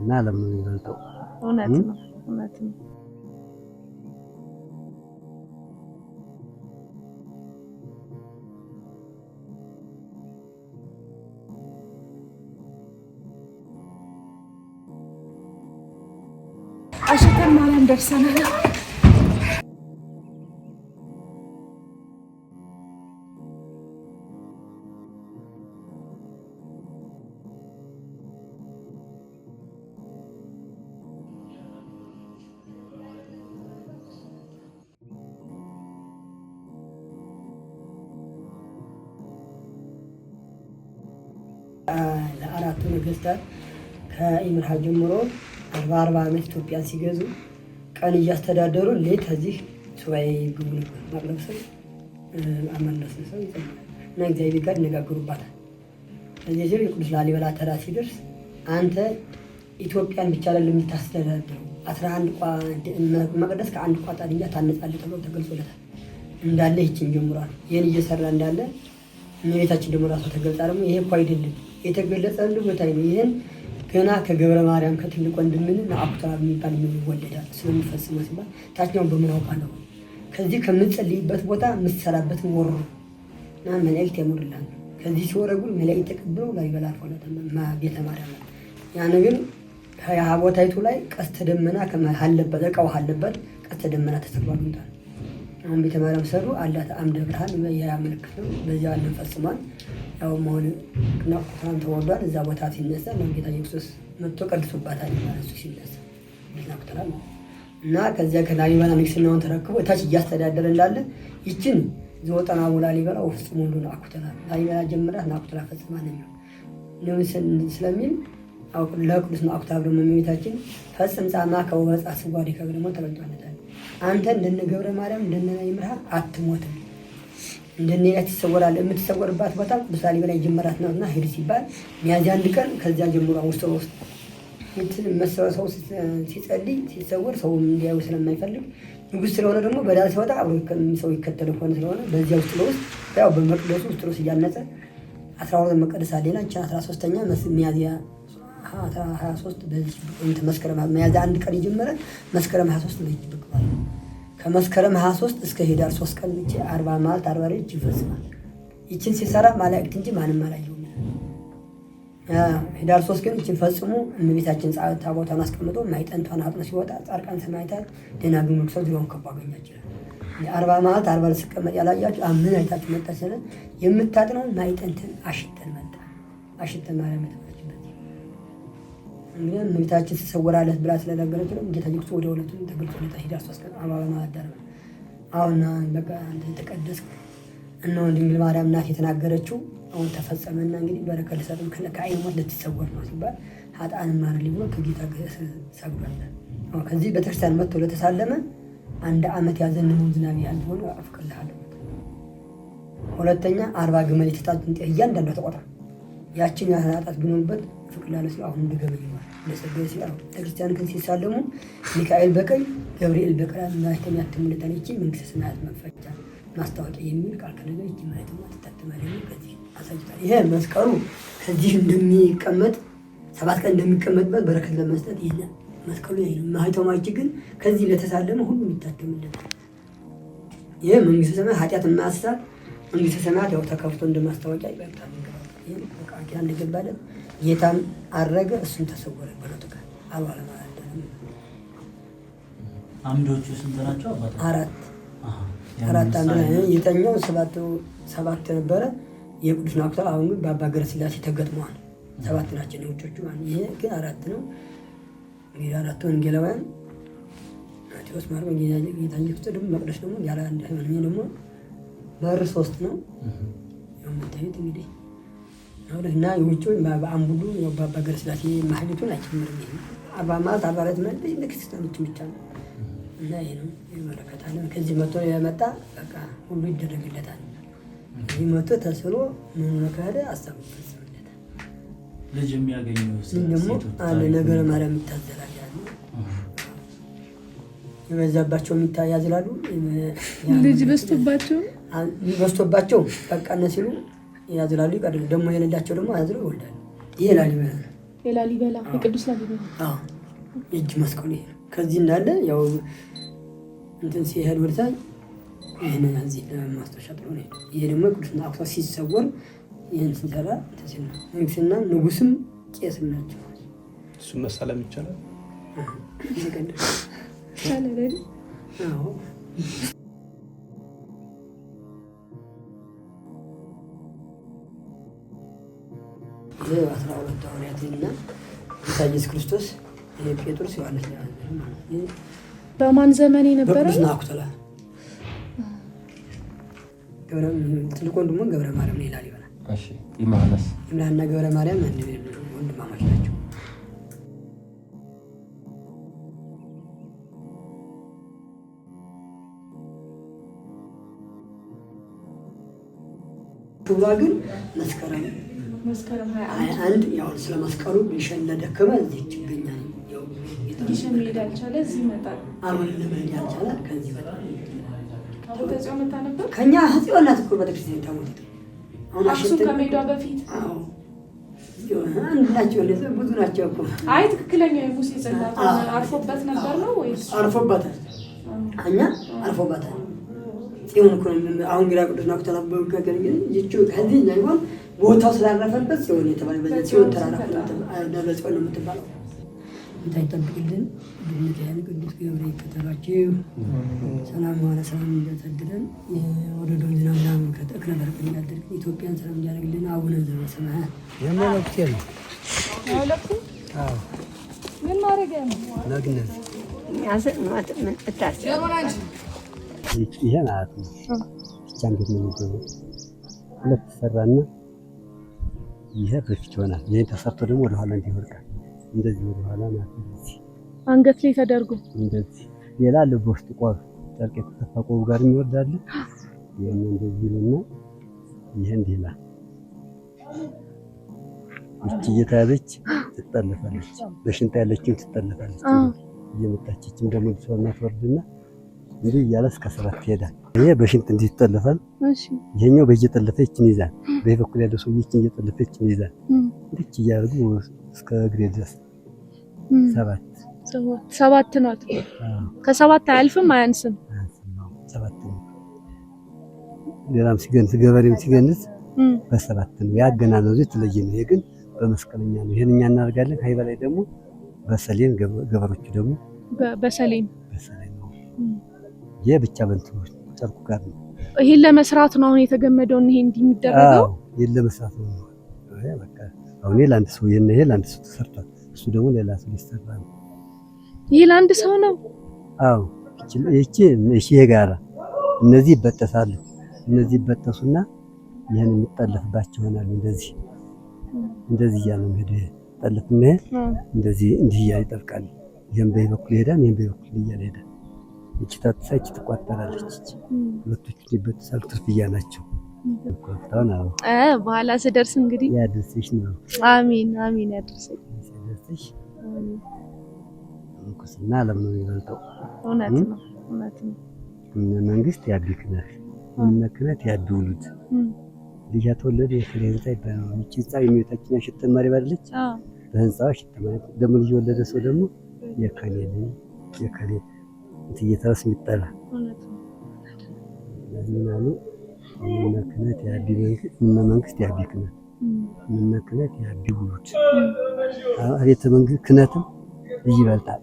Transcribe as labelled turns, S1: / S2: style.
S1: እና ዓለም ነው የሚበልጠው።
S2: እውነት ነው። አሸተን ማርያም ደርሰናል።
S3: ለአራቱ ነገስታት ከኢምርሃ ጀምሮ 40 ዓመት ኢትዮጵያን ሲገዙ ቀን እያስተዳደሩ ሌት እዚህ ሱባኤ ግቡ ነበር። ማቅለብሰው አመለስ ሰው እና እግዚአብሔር ጋር ይነጋገሩባታል። እዚህ ሲል ቅዱስ ላሊበላ ተራ ሲደርስ አንተ ኢትዮጵያን ብቻ አይደለም የምታስተዳድረው 11 መቅደስ ከአንድ ቋጣ ድንጋይ ታነጻለህ ተብሎ ተገልጾለታል። እንዳለ ይችን ጀምሯል። ይህን እየሰራ እንዳለ እመቤታችን ደግሞ ራሷ ተገልጻ ደግሞ ይሄ እኮ አይደለም የተገለጸልህ ቦታ ነው። ይህን ገና ከገብረ ማርያም ከትልቅ ወንድምን አኩታ የሚባል ይወለዳል ስለሚፈጽመው ሲባል ታችኛው በምናውቃ ነው። ከዚህ ከምትጸልይበት ቦታ የምትሰራበትን ወሩ እና መላእክት ያሙርላል። ከዚህ ሲወረጉ መላእክት ተቀብለው ላሊበላ አልፎለተና ቤተ ማርያም ያን ግን ያ ቦታይቱ ላይ ቀስተ ደመና ከመሐለበት እቃው አለበት ቀስተ ደመና ተሰቅሏል። አሁን ቤተ ማርያም ሰሩ አላት አምደ ብርሃን ያመልክት ነው። በዚያ አለን ፈጽሟል። ያው መሆን ናቁታን ተወዷል። እዛ ቦታ ሲነሳ ጌታ ኢየሱስ መጥቶ ቀድሶባታል ማለት ነው። ሲነሳ ናቁታን እና ከዚያ ከላሊበላ ንግስናውን ተረክቦ እታች እያስተዳደረ እንዳለ ይችን ዘወጣና ላሊበላ ፍጹም ሁሉ ናቁታን ላሊበላ ጀምራት ናቁታን ፈጽማ ነው ስለሚል አው ለቅዱስ ናቁታ ደግሞ የሚታችን ፈጽም ጻማ ከወጻ ስጓዲ ከብረሞ ተረጋግጧል። አንተ እንደነ ገብረ ማርያም እንደነ ኢምርሃ አትሞትም እንደነ ያትሰወራል የምትሰወርባት ቦታ ቅዱስ ላሊበላ ጀምራት ነውና ሄድ ሲባል ሚያዝያ አንድ ቀን ከዚያ ጀምሮ ውስጥ እንትን መሰረሰው ሲጸልይ ሲሰወር ሰው እንዲያዩ ስለማይፈልግ ንጉስ ስለሆነ ደግሞ በዳር ሲወጣ አብሮ ሰው ይከተለው ሆነ ስለሆነ በዚያ ውስጥ ለውስጥ ያው በመቅደሱ ውስጥ ነው ሲያነጸ 12 መቅደስ አለና 13ኛ ሚያዝያ 23 በዚህ መስከረም ሚያዝያ አንድ ቀን ይጀምራል። መስከረም 23 ነው ይጀምራል። ከመስከረም 23 እስከ ሄዳር 3 ቀን ብቻ 40 ማለት 40 ልጅ ይፈጽማል። ይችን ሲሰራ መላእክት እንጂ ማንም አላየውም። ሄዳር 3 ቀን ይችን ፈጽሙ እመቤታችን ታቦታን አስቀምጦ ማይጠንቷን አጥኖ ሲወጣ ጻድቃን ሰማዕታት ደናግል ንጉሰው ዙሪያውን ከባ አገኛቸው። 40 ማለት 40 ሲቀመጥ ያላያችሁ አምን አይታችሁ መጣ ስለ የምታጥነው ማይጠንትን አሽተን መጣ አሽተን ማለት ነው። እንግዲህ እመቤታችን ተሰወራለት ብላ ስለነገረች ነው ጌታ ኢየሱስ ወደ ሁለቱም ተገልጾለታ ሄዳር 3 ቀን አባባ ማዳር አሁን በቃ አንተ ተቀደስክ እና ድንግል ማርያም ናት የተናገረችው አሁን ተፈጸመና እንግዲህ በረከት ለሰጥም ከአይን ሞት ልትሰወር ነው ሲባል ኃጥአን ማረል ብሎ ከጌታ ጋር ሰግዷል። ከዚህ ቤተክርስቲያን መጥቶ ለተሳለመ አንድ ዓመት ያዘነው ዝናብ ያልሆነ አፍቀልሃለሁ። ሁለተኛ 40 ግመል የተጣጡን እያንዳንዱ ተቆጣ ያችን ያህላጣት ግኑበት ፍቅላልስ አሁን እንደገበይ ነው ለሰገይ ሲያው ቤተክርስቲያን ግን ሲሳለሙ ሚካኤል በቀኝ ገብርኤል በቀኝ ማህተም ያተሙለታል። እቺ መንግስተ ሰማያት መፈቻ ማስታወቂያ የሚል ቃል ከነገር እቺ ማህተም ተተማለ ከዚህ አሳይቷል። ይሄ መስቀሉ ከዚህ እንደሚቀመጥ 7 ቀን እንደሚቀመጥበት በረከት ለመስጠት ይሄ መስቀሉ ይሄ ማህተማች ግን ከዚህ ለተሳለመ ሁሉ ይታተምለት። ይሄ መንግስተ ሰማያት ኃጢአት ማሳት መንግስተ ሰማያት ያው ተከፍቶ እንደማስታወቂያ ይበልጣል። ይሄ በቃ ያን እንደገባለ ጌታም አረገ እሱም ተሰወረ በለጠቀ አባለ ማለት ነው።
S4: አምዶቹ ስንት ናቸው?
S3: አራት አንድ ነው። የተኛው ሰባት ነበረ የቅዱስ ናኩታ አሁን ግን በአባ ገረ ስላሴ ተገጥመዋል። 7 ናቸው የውጮቹ ማለት ይሄ ግን 4 ነው። እንግዲህ 4 ወንጌላውያን ማቴዎስ ማርቆስ ጌታ ኢየሱስ ደግሞ መቅደስ ደግሞ ያለ አንድ ነው። ይሄ ደግሞ በር 3 ነው። የምታዩት እንግዲህ እና የውጭ በአምቡሉ በአባ ገረ ስላሴ ማህሌቱን አይጨምርም። ይሄ 40 ማለት 44 ማለት ለክርስቲያኖች ብቻ ነው። እና ይሄ ነው የመለከታለ ከዚህ መጥቶ የመጣ በቃ ሁሉ ይደረግለታል። ከዚህ መጥቶ ተስሎ ምን መካደ አስተምሩት
S4: ልጅ የሚያገኙ
S3: ደግሞ አለ ነገረ ማርያም ይታዘላል። የበዛባቸው ያዝላሉ
S2: ልጅ በስቶባቸው በቃ እነ ሲሉ ያዝላሉ። ይቀርሉ ደግሞ የሌላቸው ደግሞ ያዝሉ ይወልዳሉ። ይሄ ላሊበላ የላሊበላ የቅዱስ ላሊበላ
S3: አዎ የእጅ መስቀሉ ይሄ ከዚህ እንዳለ ያው እንትን ሲሄድ ወደታች ይሄንን እዚህ ለማስታወሻ ጥሩ ነው። ይሄ ደግሞ ቅዱስ አክሱም ሲሰወር ይሄን ሲሰራ ተሰና ንጉስና ንጉስም ቄስም ናቸው።
S1: እሱ መሳለም ይቻላል።
S2: ይቻላል።
S3: አዎ ይሄ 12 ሐዋርያትና ጌታ ኢየሱስ ክርስቶስ ጴጥሮስ ዮሐንስ ነው።
S2: በማን ዘመን የነበረ
S3: በቅዱስ ናኩተላ ገብረ ትልቁ ወንድሙ ገብረ ማርያም ነው ይላል ይባላል።
S1: እሺ ይማነስ
S3: ይምራና ገብረ ማርያም ወንድማማች ናቸው። ቱባ ግን መስከረም 21 ያው ስለ መስቀሉ ሊሸነ ደከመ እዚህ ይገኛል። ያው
S2: ሊሸነ ይዳልቻለ እዚህ ይመጣል።
S3: አሁን ለምን ያልቻለ ከዚህ በጣም
S2: ታቦታቸው መጣ ነበር።
S3: ከኛ ህጽዮና እኮ በተክርስቲያን ታሞት
S2: አሁን አክሱም ከመሄዷ በፊት
S3: አዎ አንድ ናቸው ብዙ ናቸው እኮ።
S2: አይ ትክክለኛ የሙሴ ጽላት አርፎበት ነበር ነው ወይስ
S3: አርፎበታል? እኛ አርፎበታል። ጽዮን እኮ አሁን ግራ ቅዱስ ናኩተላ በገገኝ ይቹ ከዚህ ነው ቦታው ስላረፈበት ጽዮን የተባለ በዚህ ጽዮን ተራራ ደብረ ጽዮን ነው የምትባለው። እንታይጠብቅልን ብንታያን ቅዱስ ገብርኤል ከተባችሁ ሰላም ዋለ ሰላም እንደተደረን ወደ ዶንዚና ምናምን ከተክለ በረከት ያደርግ ኢትዮጵያን ሰላም ያደርግልን። አቡነ ዘበሰማያት የመለክቴ ነው ያለኩ አዎ
S2: ምን ማረገ ነው
S3: ለግነት
S5: ያዘ ማለት ምን እታስ
S3: ይሄ ማለት ነው ቻንገት ነው የሚደረገው ሁለት ሰራና ይሄ በፊት ሆናል። ይሄ ተሰርቶ ደግሞ ወደ ኋላ እንዲወርቃል እንደዚህ ወደ ኋላ ማለት ነው።
S2: አንገት ላይ ተደርጎ
S3: እንደዚህ ሌላ ለቦስት ቆብ ጨርቅ የተፈቀው ጋር ይወርዳል። ይሄን እንደዚህ ነው። ይሄ እንዲላ እቺ እየታያለች ትጠለፋለች። በሽንታ ያለችው ትጠለፋለች። እየመጣችም ደግሞ ዲሶና ትወርድና እንዴ እያለ እስከ 7 ይሄዳል። ይሄ በሽንት እንዲህ ይጠለፋል። እሺ ይሄኛው በየጠለፈችን ይዛል። በበኩል ያለው ሰውዬችን እየጠለፈችን ይዛል። እንዴት እያደረጉ እስከ እግሬ ድረስ
S2: 7 ነው። ከ7 አያልፍም አያንስም።
S3: 7 ነው። ሌላም ሲገንዝ ገበሬም ሲገንዝ በ7 ነው። ያገናነው የተለየ ነው። ይሄ ግን በመስቀለኛ ነው። ይሄን እኛ እናደርጋለን። ከይ በላይ ደግሞ በሰሌን ገበሮቹ ደግሞ
S2: በሰሌን
S3: ነው። ይሄ ብቻ በእንትኑ ጨርቁ ጋር ነው።
S2: ይሄን ለመስራት ነው አሁን የተገመደውን ይሄ እንዲህ የሚደረገው።
S3: ይሄን ለመስራት ነው። በቃ አሁን ለአንድ ሰው ይሄ ለአንድ ሰው ተሰርቷል። እሱ ደግሞ ሌላ ሰው ሊሰራ ነው።
S2: ይሄ ለአንድ ሰው ነው።
S3: አዎ እቺ የጋራ እነዚህ ይበጠሳሉ። እነዚህ ይበጠሱና ይሄን የሚጠለፍባቸው ይሆናል። እንደዚህ እያለ ነው ሄደ ጠለፍና እንደዚህ እንዲህ እያለ ይጠብቃል። ይሄን በበኩል ይሄዳል። ይሄን በበኩል እያለ ይሄዳል። እቺ ታጥሳች ትቋጠራለች። ሁለቶቹ ይበጠሳሉ። ትርፍያ ናቸው።
S2: በኋላ ስደርስ እንግዲህ
S3: ያድርስሽ ነው።
S2: አሜን አሜን ያድርስሽ።
S3: ያድርስሽ እንኩስና ዓለም ነው የሚበልጠው።
S2: እውነት ነው እውነት ነው።
S3: መንግስት ያቢክነህ መክነት ያድውሉት ልጅ ተወለደ የፍሬንታ ይባላል። እቺ ጻይ የሚታችና ሽተማሪ ባለች በህንጻው ሽተማሪ ደግሞ ልጅ ወለደ ሰው ደግሞ የከሌ እየተረስ የሚጠላ
S2: እውነት ነው።
S3: ለዚህናሉ መክነት መንግስት ያቢክነህ መክነት ያድውሉት አቤተ መንግስት ክነትም ይበልጣል።